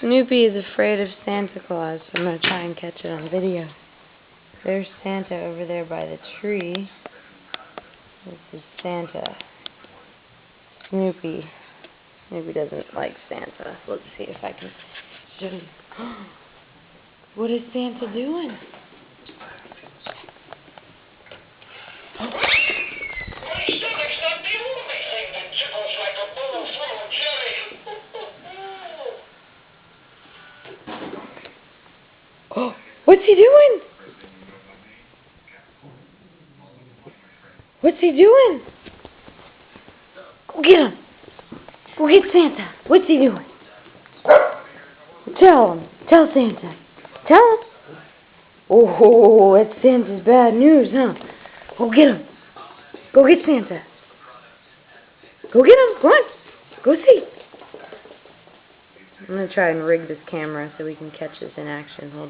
Snoopy is afraid of Santa Claus. I'm going to try and catch it on video. There's Santa over there by the tree. This is Santa. Snoopy. Snoopy doesn't like Santa. Let's see if I can show him. What is Santa doing? Oh, what's he doing? What's he doing? Go get him. Go get Santa. What's he doing? Tell him. Tell Santa. Tell him. Oh, that's Santa's bad news, huh? Go get him. Go get Santa. Go get him. Come on. Go see. I'm going to try and rig this camera so we can catch this in action. Hold on.